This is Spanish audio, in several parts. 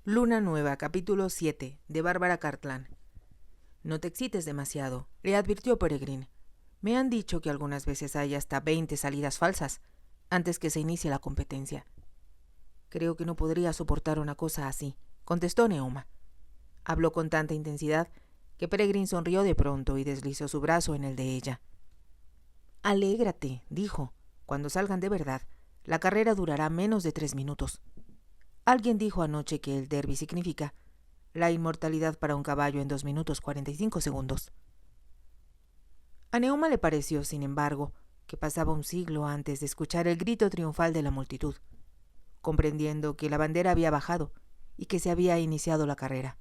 Luna Nueva, capítulo 7, de Bárbara Cartland. No te excites demasiado, le advirtió Peregrine. Me han dicho que algunas veces hay hasta 20 salidas falsas antes que se inicie la competencia. Creo que no podría soportar una cosa así, contestó Neoma. Habló con tanta intensidad que Peregrine sonrió de pronto y deslizó su brazo en el de ella. Alégrate, dijo. Cuando salgan de verdad, la carrera durará menos de 3 minutos. Alguien dijo anoche que el derby significa la inmortalidad para un caballo en 2 minutos 45 segundos. A Neoma le pareció, sin embargo, que pasaba un siglo antes de escuchar el grito triunfal de la multitud, comprendiendo que la bandera había bajado y que se había iniciado la carrera.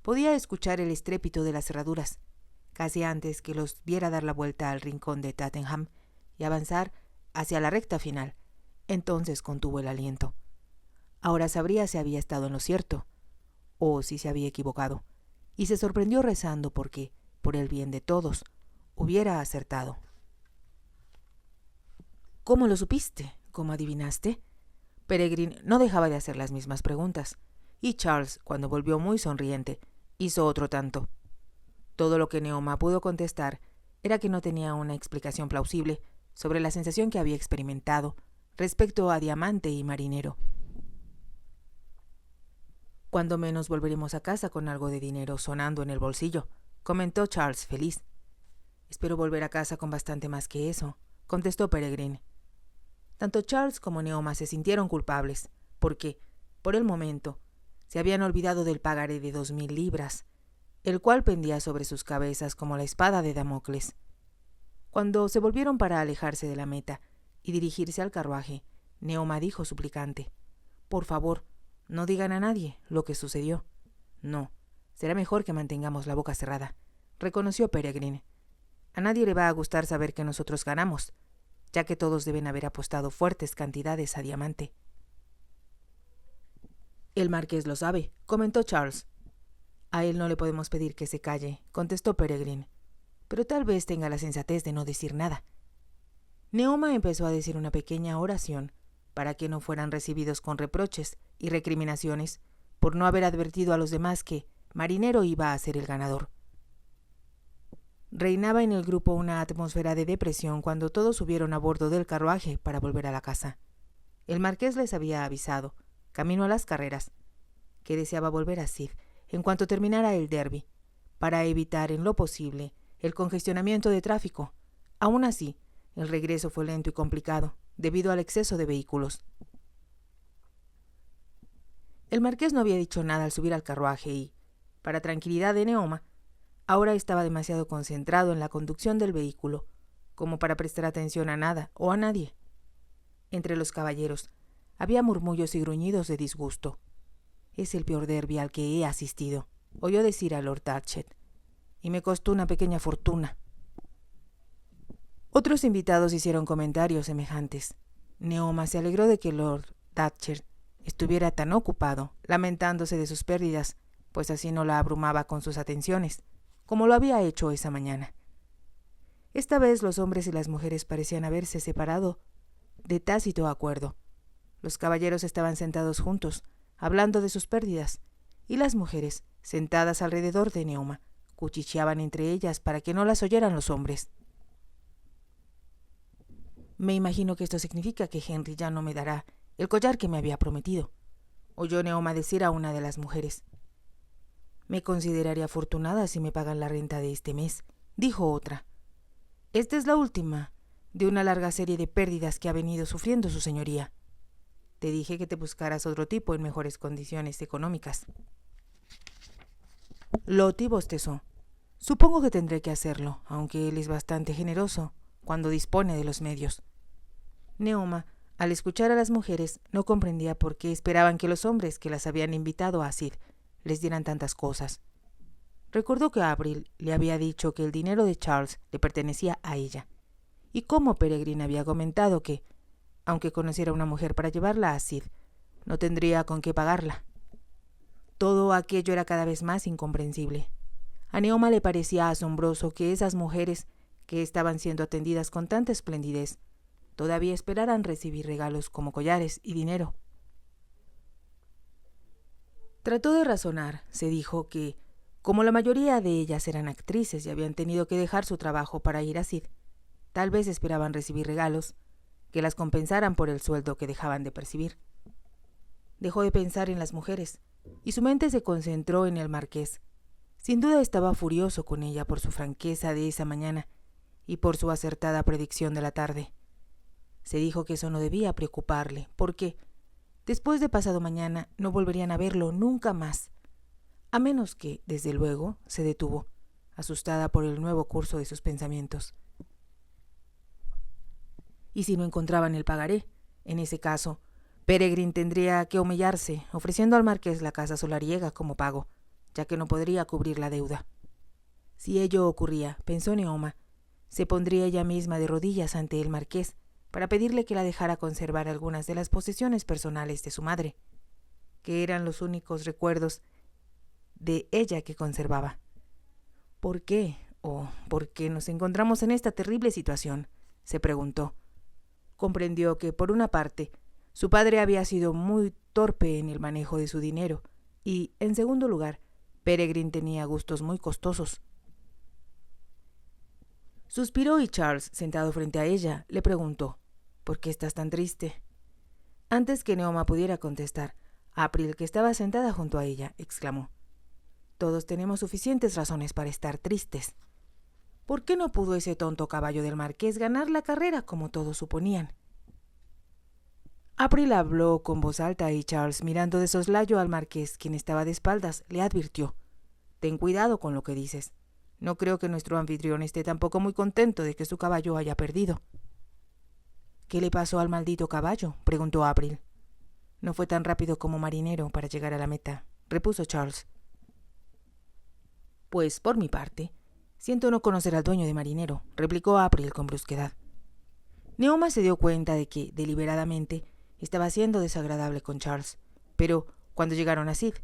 Podía escuchar el estrépito de las cerraduras, casi antes que los viera dar la vuelta al rincón de Tottenham y avanzar hacia la recta final. Entonces contuvo el aliento. Ahora sabría si había estado en lo cierto, o si se había equivocado, y se sorprendió rezando porque, por el bien de todos, hubiera acertado. ¿Cómo lo supiste? ¿Cómo adivinaste? Peregrine no dejaba de hacer las mismas preguntas, y Charles, cuando volvió muy sonriente, hizo otro tanto. Todo lo que Neoma pudo contestar era que no tenía una explicación plausible sobre la sensación que había experimentado respecto a Diamante y Marinero. «Cuando menos volveremos a casa con algo de dinero sonando en el bolsillo», comentó Charles feliz. «Espero volver a casa con bastante más que eso», contestó Peregrine. Tanto Charles como Neoma se sintieron culpables, porque, por el momento, se habían olvidado del pagaré de 2,000 libras, el cual pendía sobre sus cabezas como la espada de Damocles. Cuando se volvieron para alejarse de la meta y dirigirse al carruaje, Neoma dijo suplicante: «Por favor, no digan a nadie lo que sucedió». «No, será mejor que mantengamos la boca cerrada», reconoció Peregrine. «A nadie le va a gustar saber que nosotros ganamos, ya que todos deben haber apostado fuertes cantidades a Diamante». «El marqués lo sabe», comentó Charles. «A él no le podemos pedir que se calle», contestó Peregrine, «pero tal vez tenga la sensatez de no decir nada». Neoma empezó a decir una pequeña oración para que no fueran recibidos con reproches y recriminaciones por no haber advertido a los demás que Marinero iba a ser el ganador. Reinaba en el grupo una atmósfera de depresión cuando todos subieron a bordo del carruaje para volver a la casa. El marqués les había avisado, camino a las carreras, que deseaba volver a Sid en cuanto terminara el derby, para evitar en lo posible el congestionamiento de tráfico. Aún así, el regreso fue lento y complicado, debido al exceso de vehículos. El marqués no había dicho nada al subir al carruaje y, para tranquilidad de Neoma, ahora estaba demasiado concentrado en la conducción del vehículo como para prestar atención a nada o a nadie. Entre los caballeros había murmullos y gruñidos de disgusto. «Es el peor derby al que he asistido», oyó decir a Lord Datchet, «y me costó una pequeña fortuna». Otros invitados hicieron comentarios semejantes. Neoma se alegró de que Lord Datchet estuviera tan ocupado, lamentándose de sus pérdidas, pues así no la abrumaba con sus atenciones, como lo había hecho esa mañana. Esta vez los hombres y las mujeres parecían haberse separado de tácito acuerdo. Los caballeros estaban sentados juntos, hablando de sus pérdidas, y las mujeres, sentadas alrededor de Neoma, cuchicheaban entre ellas para que no las oyeran los hombres. «Me imagino que esto significa que Henry ya no me dará el collar que me había prometido», oyó Neoma decir a una de las mujeres. «Me consideraría afortunada si me pagan la renta de este mes», dijo otra. «Esta es la última de una larga serie de pérdidas que ha venido sufriendo su señoría. Te dije que te buscaras otro tipo en mejores condiciones económicas». Lottie bostezó. «Supongo que tendré que hacerlo, aunque él es bastante generoso cuando dispone de los medios». Neoma, al escuchar a las mujeres, no comprendía por qué esperaban que los hombres que las habían invitado a Sid les dieran tantas cosas. Recordó que Avril le había dicho que el dinero de Charles le pertenecía a ella, y cómo Peregrine había comentado que, aunque conociera una mujer para llevarla a Sid, no tendría con qué pagarla. Todo aquello era cada vez más incomprensible. A Neoma le parecía asombroso que esas mujeres, que estaban siendo atendidas con tanta esplendidez, todavía esperaran recibir regalos como collares y dinero. Trató de razonar. Se dijo que, como la mayoría de ellas eran actrices y habían tenido que dejar su trabajo para ir a Sid, tal vez esperaban recibir regalos que las compensaran por el sueldo que dejaban de percibir. Dejó de pensar en las mujeres y su mente se concentró en el marqués. Sin duda estaba furioso con ella por su franqueza de esa mañana y por su acertada predicción de la tarde. Se dijo que eso no debía preocuparle, porque después de pasado mañana no volverían a verlo nunca más, a menos que, desde luego, se detuvo, asustada por el nuevo curso de sus pensamientos. ¿Y si no encontraban el pagaré? En ese caso, Peregrine tendría que humillarse, ofreciendo al marqués la casa solariega como pago, ya que no podría cubrir la deuda. Si ello ocurría, pensó Neoma, se pondría ella misma de rodillas ante el marqués para pedirle que la dejara conservar algunas de las posesiones personales de su madre, que eran los únicos recuerdos de ella que conservaba. ¿Por qué? ¿Por qué nos encontramos en esta terrible situación?, se preguntó. Comprendió que, por una parte, su padre había sido muy torpe en el manejo de su dinero y, en segundo lugar, Peregrine tenía gustos muy costosos. Suspiró y Charles, sentado frente a ella, le preguntó: ¿por qué estás tan triste? Antes que Neoma pudiera contestar, April, que estaba sentada junto a ella, exclamó: todos tenemos suficientes razones para estar tristes. ¿Por qué no pudo ese tonto caballo del marqués ganar la carrera como todos suponían? April habló con voz alta y Charles, mirando de soslayo al marqués, quien estaba de espaldas, le advirtió: ten cuidado con lo que dices. No creo que nuestro anfitrión esté tampoco muy contento de que su caballo haya perdido. ¿Qué le pasó al maldito caballo?, preguntó April. No fue tan rápido como Marinero para llegar a la meta, repuso Charles. Pues, por mi parte, siento no conocer al dueño de Marinero, replicó April con brusquedad. Neoma se dio cuenta de que, deliberadamente, estaba siendo desagradable con Charles, pero cuando llegaron a Sid,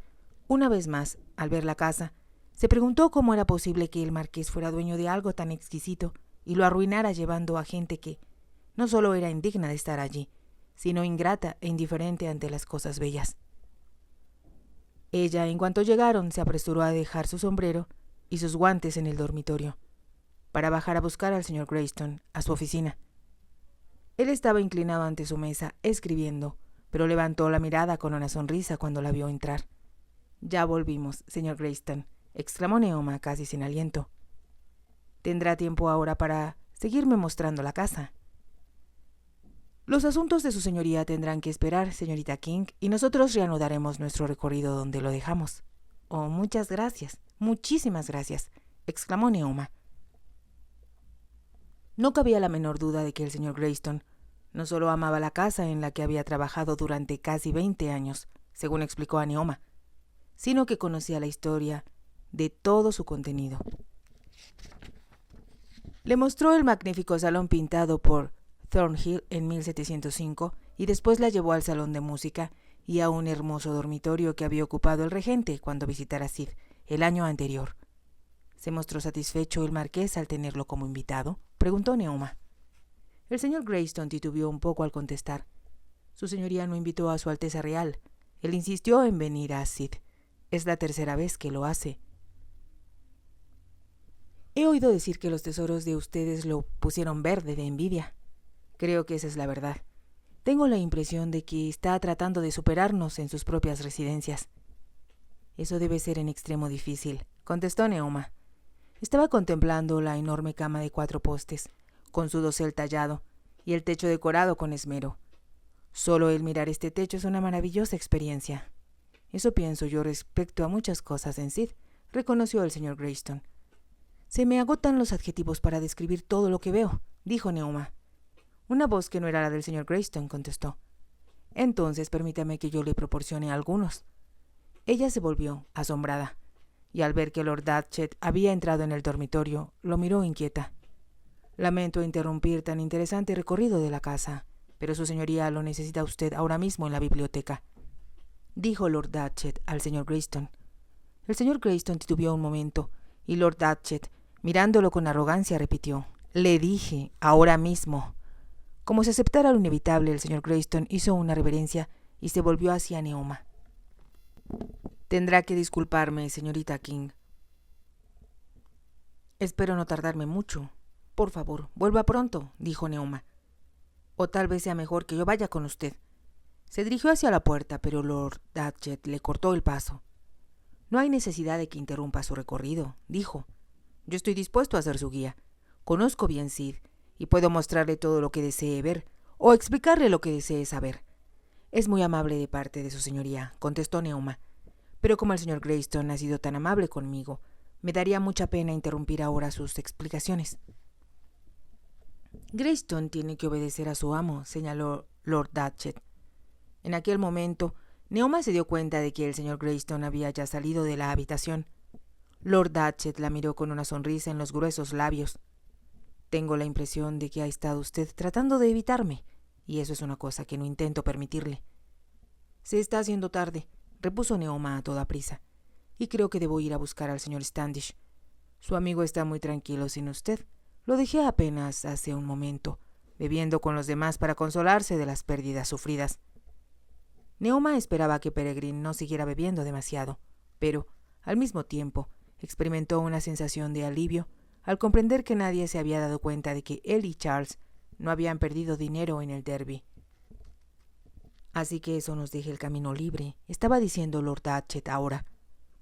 una vez más, al ver la casa, se preguntó cómo era posible que el marqués fuera dueño de algo tan exquisito y lo arruinara llevando a gente que no solo era indigna de estar allí, sino ingrata e indiferente ante las cosas bellas. Ella, en cuanto llegaron, se apresuró a dejar su sombrero y sus guantes en el dormitorio, para bajar a buscar al señor Greyston a su oficina. Él estaba inclinado ante su mesa, escribiendo, pero levantó la mirada con una sonrisa cuando la vio entrar. «Ya volvimos, señor Greyston», exclamó Neoma casi sin aliento. «¿Tendrá tiempo ahora para seguirme mostrando la casa?» «Los asuntos de su señoría tendrán que esperar, señorita King, y nosotros reanudaremos nuestro recorrido donde lo dejamos». «Oh, muchas gracias, muchísimas gracias», exclamó Neoma. No cabía la menor duda de que el señor Greyston no solo amaba la casa en la que había trabajado durante casi 20 años, según explicó a Neoma, sino que conocía la historia de todo su contenido. Le mostró el magnífico salón pintado por Thornhill en 1705 y después la llevó al salón de música y a un hermoso dormitorio que había ocupado el regente cuando visitara Sid el año anterior. ¿Se mostró satisfecho el marqués al tenerlo como invitado?, preguntó Neoma. El señor Greyston titubeó un poco al contestar. Su señoría no invitó a su Alteza Real. Él insistió en venir a Sid. Es la tercera vez que lo hace. He oído decir que los tesoros de ustedes lo pusieron verde de envidia. Creo que esa es la verdad. Tengo la impresión de que está tratando de superarnos en sus propias residencias. Eso debe ser en extremo difícil, contestó Neoma. Estaba contemplando la enorme cama de 4 postes, con su dosel tallado, y el techo decorado con esmero. Solo el mirar este techo es una maravillosa experiencia. Eso pienso yo respecto a muchas cosas en Sid, reconoció el señor Greyston. Se me agotan los adjetivos para describir todo lo que veo, dijo Neoma. Una voz que no era la del señor Greyston contestó. Entonces permítame que yo le proporcione algunos. Ella se volvió, asombrada, y al ver que Lord Datchet había entrado en el dormitorio, lo miró inquieta. Lamento interrumpir tan interesante recorrido de la casa, pero su señoría lo necesita usted ahora mismo en la biblioteca, dijo Lord Datchet al señor Greyston. El señor Greyston titubeó un momento, y Lord Datchet, mirándolo con arrogancia, repitió: «Le dije, ahora mismo». Como si aceptara lo inevitable, el señor Greyston hizo una reverencia y se volvió hacia Neoma. Tendrá que disculparme, señorita King. Espero no tardarme mucho. Por favor, vuelva pronto, dijo Neoma. O tal vez sea mejor que yo vaya con usted. Se dirigió hacia la puerta, pero Lord Datchet le cortó el paso. No hay necesidad de que interrumpa su recorrido, dijo. Yo estoy dispuesto a ser su guía. Conozco bien Sid y puedo mostrarle todo lo que desee ver o explicarle lo que desee saber. Es muy amable de parte de su señoría, contestó Neoma. Pero como el señor Greyston ha sido tan amable conmigo, me daría mucha pena interrumpir ahora sus explicaciones. Greyston tiene que obedecer a su amo, señaló Lord Datchet. En aquel momento, Neoma se dio cuenta de que el señor Greyston había ya salido de la habitación. Lord Datchet la miró con una sonrisa en los gruesos labios. Tengo la impresión de que ha estado usted tratando de evitarme, y eso es una cosa que no intento permitirle. Se está haciendo tarde, repuso Neoma a toda prisa, y creo que debo ir a buscar al señor Standish. Su amigo está muy tranquilo sin usted. Lo dejé apenas hace un momento, bebiendo con los demás para consolarse de las pérdidas sufridas. Neoma esperaba que Peregrine no siguiera bebiendo demasiado, pero, al mismo tiempo, experimentó una sensación de alivio al comprender que nadie se había dado cuenta de que él y Charles no habían perdido dinero en el derby. Así que eso nos deja el camino libre, estaba diciendo Lord Datchet ahora,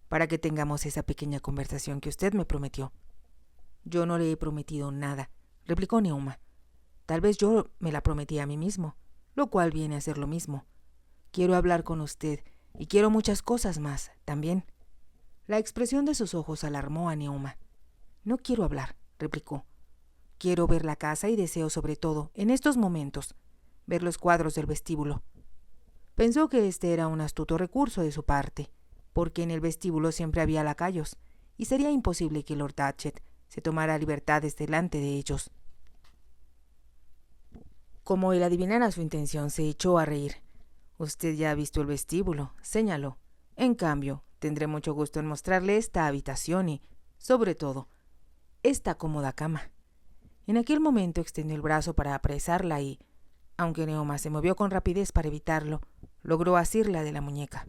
para que tengamos esa pequeña conversación que usted me prometió. Yo no le he prometido nada, replicó Neoma. Tal vez yo me la prometí a mí mismo, lo cual viene a ser lo mismo. Quiero hablar con usted y quiero muchas cosas más, también. La expresión de sus ojos alarmó a Neoma. No quiero hablar, replicó. Quiero ver la casa y deseo sobre todo, en estos momentos, ver los cuadros del vestíbulo. Pensó que este era un astuto recurso de su parte, porque en el vestíbulo siempre había lacayos, y sería imposible que Lord Datchet se tomara libertades delante de ellos. Como él adivinara su intención, se echó a reír. Usted ya ha visto el vestíbulo, señaló. En cambio, tendré mucho gusto en mostrarle esta habitación y, sobre todo, esta cómoda cama. En aquel momento extendió el brazo para apresarla y, aunque Neoma se movió con rapidez para evitarlo, logró asirla de la muñeca.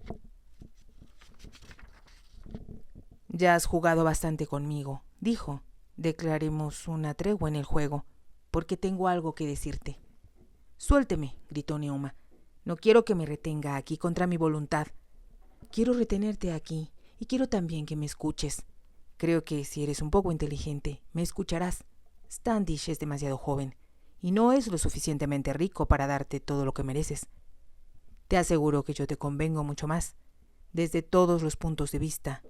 Ya has jugado bastante conmigo, dijo. Declaremos una tregua en el juego, porque tengo algo que decirte. Suélteme, gritó Neoma. No quiero que me retenga aquí contra mi voluntad. Quiero retenerte aquí y quiero también que me escuches. Creo que si eres un poco inteligente, me escucharás. Standish es demasiado joven y no es lo suficientemente rico para darte todo lo que mereces. Te aseguro que yo te convengo mucho más, desde todos los puntos de vista.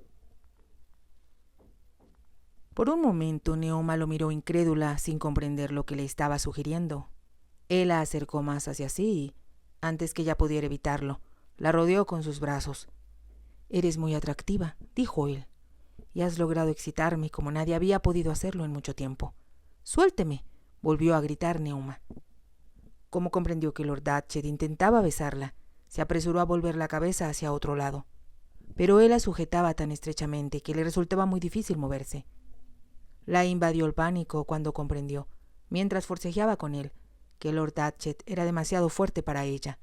Por un momento Neoma lo miró incrédula sin comprender lo que le estaba sugiriendo. Él la acercó más hacia sí y, antes que ella pudiera evitarlo, la rodeó con sus brazos. «Eres muy atractiva», dijo él, «y has logrado excitarme como nadie había podido hacerlo en mucho tiempo. Suélteme», volvió a gritar Neoma. Como comprendió que Lord Datchet intentaba besarla, se apresuró a volver la cabeza hacia otro lado. Pero él la sujetaba tan estrechamente que le resultaba muy difícil moverse. La invadió el pánico cuando comprendió, mientras forcejeaba con él, que Lord Datchet era demasiado fuerte para ella.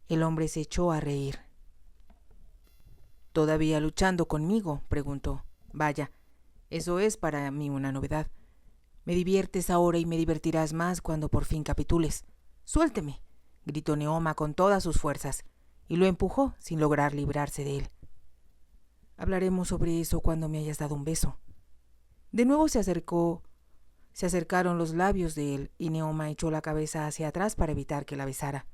El hombre se echó a reír. «¿Todavía luchando conmigo?», preguntó. «Vaya, eso es para mí una novedad. Me diviertes ahora y me divertirás más cuando por fin capitules. Suélteme», gritó Neoma con todas sus fuerzas, y lo empujó sin lograr librarse de él. «Hablaremos sobre eso cuando me hayas dado un beso». De nuevo se acercaron los labios de él y Neoma echó la cabeza hacia atrás para evitar que la besara.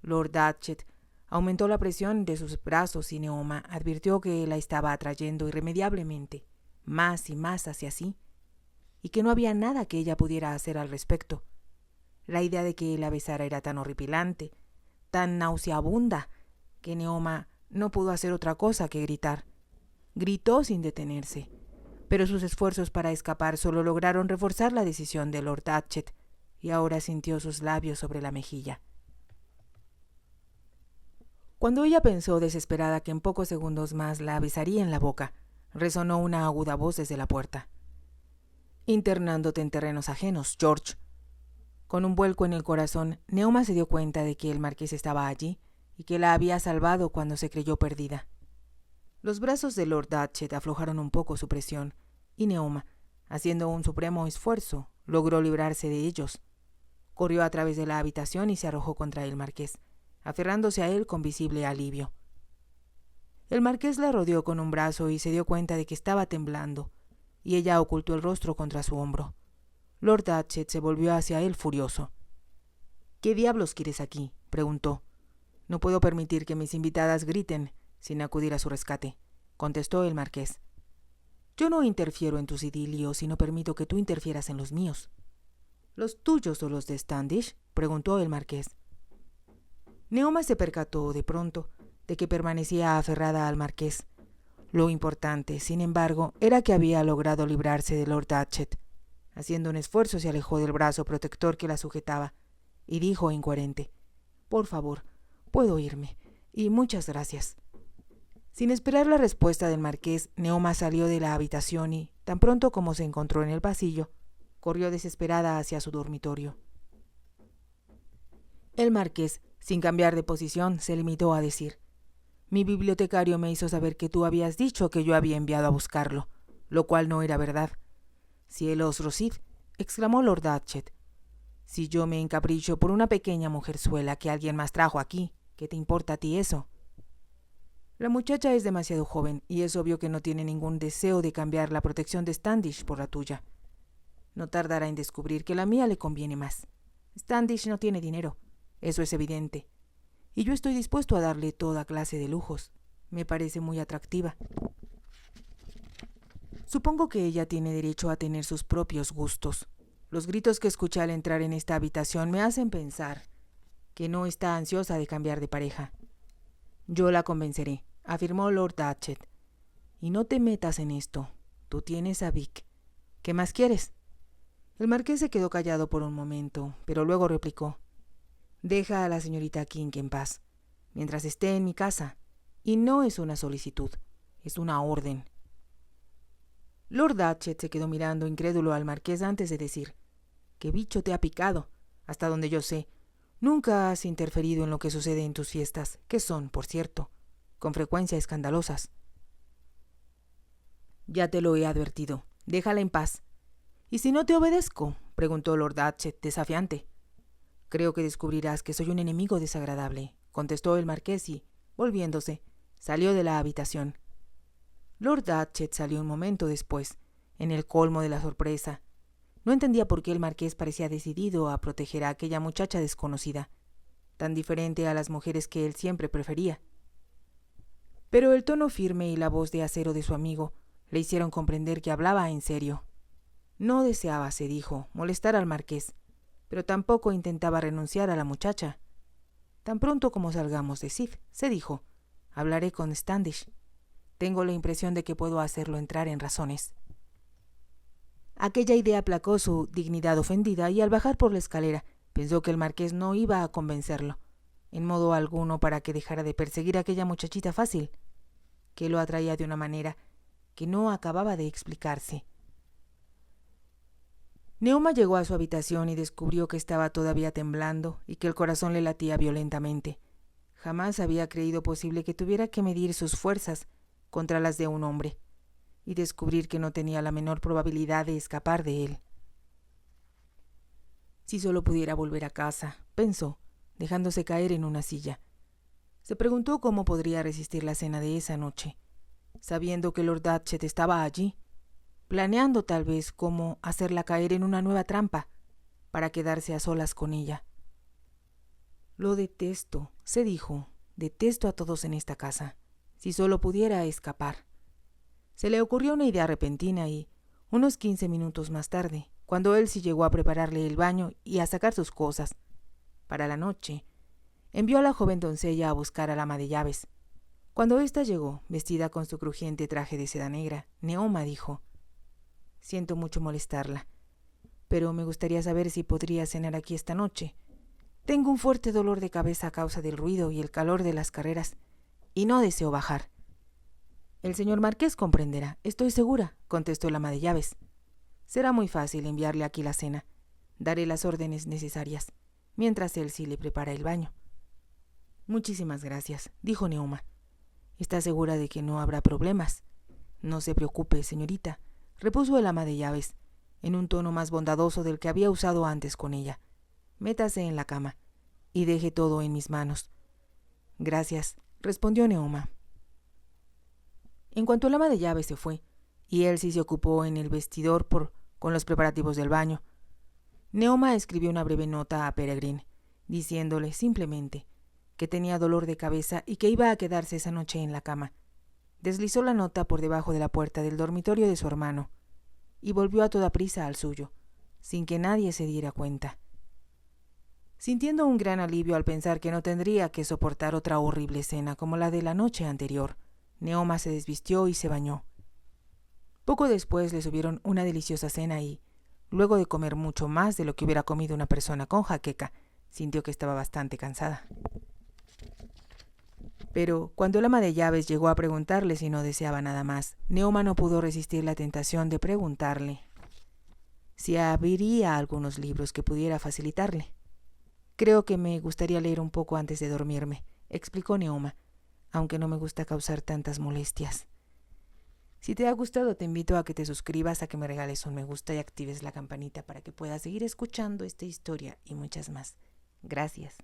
Lord Datchet aumentó la presión de sus brazos y Neoma advirtió que la estaba atrayendo irremediablemente, más y más hacia sí, y que no había nada que ella pudiera hacer al respecto. La idea de que él la besara era tan horripilante, tan nauseabunda, que Neoma no pudo hacer otra cosa que gritar. Gritó sin detenerse, pero sus esfuerzos para escapar solo lograron reforzar la decisión de Lord Datchet, y ahora sintió sus labios sobre la mejilla. Cuando ella pensó desesperada que en pocos segundos más la besaría en la boca, resonó una aguda voz desde la puerta. «Internándote en terrenos ajenos, George». Con un vuelco en el corazón, Neoma se dio cuenta de que el marqués estaba allí y que la había salvado cuando se creyó perdida. Los brazos de Lord Datchet aflojaron un poco su presión, y Neoma, haciendo un supremo esfuerzo, logró librarse de ellos. Corrió a través de la habitación y se arrojó contra el marqués, aferrándose a él con visible alivio. El marqués la rodeó con un brazo y se dio cuenta de que estaba temblando, y ella ocultó el rostro contra su hombro. Lord Datchet se volvió hacia él furioso. «¿Qué diablos quieres aquí?», preguntó. «No puedo permitir que mis invitadas griten sin acudir a su rescate», contestó el marqués. «Yo no interfiero en tus idilios y no permito que tú interfieras en los míos». «¿Los tuyos o los de Standish?», preguntó el marqués. Neoma se percató de pronto de que permanecía aferrada al marqués. Lo importante, sin embargo, era que había logrado librarse de Lord Datchet. Haciendo un esfuerzo se alejó del brazo protector que la sujetaba y dijo incoherente: «Por favor, puedo irme, y muchas gracias». Sin esperar la respuesta del marqués, Neoma salió de la habitación y, tan pronto como se encontró en el pasillo, corrió desesperada hacia su dormitorio. El marqués, sin cambiar de posición, se limitó a decir: «Mi bibliotecario me hizo saber que tú habías dicho que yo había enviado a buscarlo, lo cual no era verdad». «Cielos, Rosid», exclamó Lord Datchet. «Si yo me encapricho por una pequeña mujerzuela que alguien más trajo aquí, ¿qué te importa a ti eso?». «La muchacha es demasiado joven y es obvio que no tiene ningún deseo de cambiar la protección de Standish por la tuya. No tardará en descubrir que la mía le conviene más. Standish no tiene dinero, eso es evidente, y yo estoy dispuesto a darle toda clase de lujos. Me parece muy atractiva. Supongo que ella tiene derecho a tener sus propios gustos. Los gritos que escuché al entrar en esta habitación me hacen pensar que no está ansiosa de cambiar de pareja». «Yo la convenceré», afirmó Lord Datchet. «Y no te metas en esto. Tú tienes a Vic. ¿Qué más quieres?». El marqués se quedó callado por un momento, pero luego replicó: «Deja a la señorita King en paz, mientras esté en mi casa. Y no es una solicitud, es una orden». Lord Datchet se quedó mirando incrédulo al marqués antes de decir: «¿Qué bicho te ha picado? Hasta donde yo sé, nunca has interferido en lo que sucede en tus fiestas, que son, por cierto, con frecuencia escandalosas». «Ya te lo he advertido. Déjala en paz». «¿Y si no te obedezco?», preguntó Lord Datchet desafiante. «Creo que descubrirás que soy un enemigo desagradable», contestó el marqués y, volviéndose, salió de la habitación. Lord Datchet salió un momento después, en el colmo de la sorpresa. No entendía por qué el marqués parecía decidido a proteger a aquella muchacha desconocida, tan diferente a las mujeres que él siempre prefería. Pero el tono firme y la voz de acero de su amigo le hicieron comprender que hablaba en serio. No deseaba, se dijo, molestar al marqués, pero tampoco intentaba renunciar a la muchacha. «Tan pronto como salgamos de Sith», se dijo, «hablaré con Standish. Tengo la impresión de que puedo hacerlo entrar en razones». Aquella idea aplacó su dignidad ofendida y al bajar por la escalera pensó que el marqués no iba a convencerlo, en modo alguno, para que dejara de perseguir a aquella muchachita fácil, que lo atraía de una manera que no acababa de explicarse. Neoma llegó a su habitación y descubrió que estaba todavía temblando y que el corazón le latía violentamente. Jamás había creído posible que tuviera que medir sus fuerzas contra las de un hombre y descubrir que no tenía la menor probabilidad de escapar de él. Si solo pudiera volver a casa, pensó, dejándose caer en una silla. Se preguntó cómo podría resistir la cena de esa noche, sabiendo que Lord Datchet estaba allí, planeando tal vez cómo hacerla caer en una nueva trampa para quedarse a solas con ella. «Lo detesto», se dijo, «detesto a todos en esta casa. Si solo pudiera escapar». Se le ocurrió una idea repentina y, unos 15 minutos más tarde, cuando Elsie llegó a prepararle el baño y a sacar sus cosas para la noche, envió a la joven doncella a buscar al ama de llaves. Cuando ésta llegó, vestida con su crujiente traje de seda negra, Neoma dijo: «Siento mucho molestarla, pero me gustaría saber si podría cenar aquí esta noche. Tengo un fuerte dolor de cabeza a causa del ruido y el calor de las carreras, y no deseo bajar». «El señor marqués comprenderá, estoy segura», contestó el ama de llaves. «Será muy fácil enviarle aquí la cena. Daré las órdenes necesarias, mientras Elsie le prepara el baño». «Muchísimas gracias», dijo Neoma. ¿Está segura de que no habrá problemas? No se preocupe, señorita, repuso el ama de llaves, en un tono más bondadoso del que había usado antes con ella. Métase en la cama y deje todo en mis manos. Gracias, respondió Neoma. En cuanto el ama de llaves se fue, y Elsie se ocupó en el vestidor con los preparativos del baño, Neoma escribió una breve nota a Peregrine, diciéndole simplemente que tenía dolor de cabeza y que iba a quedarse esa noche en la cama. Deslizó la nota por debajo de la puerta del dormitorio de su hermano y volvió a toda prisa al suyo, sin que nadie se diera cuenta. Sintiendo un gran alivio al pensar que no tendría que soportar otra horrible escena como la de la noche anterior, Neoma se desvistió y se bañó. Poco después le subieron una deliciosa cena y, luego de comer mucho más de lo que hubiera comido una persona con jaqueca, sintió que estaba bastante cansada. Pero cuando el ama de llaves llegó a preguntarle si no deseaba nada más, Neoma no pudo resistir la tentación de preguntarle si habría algunos libros que pudiera facilitarle. «Creo que me gustaría leer un poco antes de dormirme», explicó Neoma, «aunque no me gusta causar tantas molestias». Si te ha gustado, te invito a que te suscribas, a que me regales un me gusta y actives la campanita para que puedas seguir escuchando esta historia y muchas más. Gracias.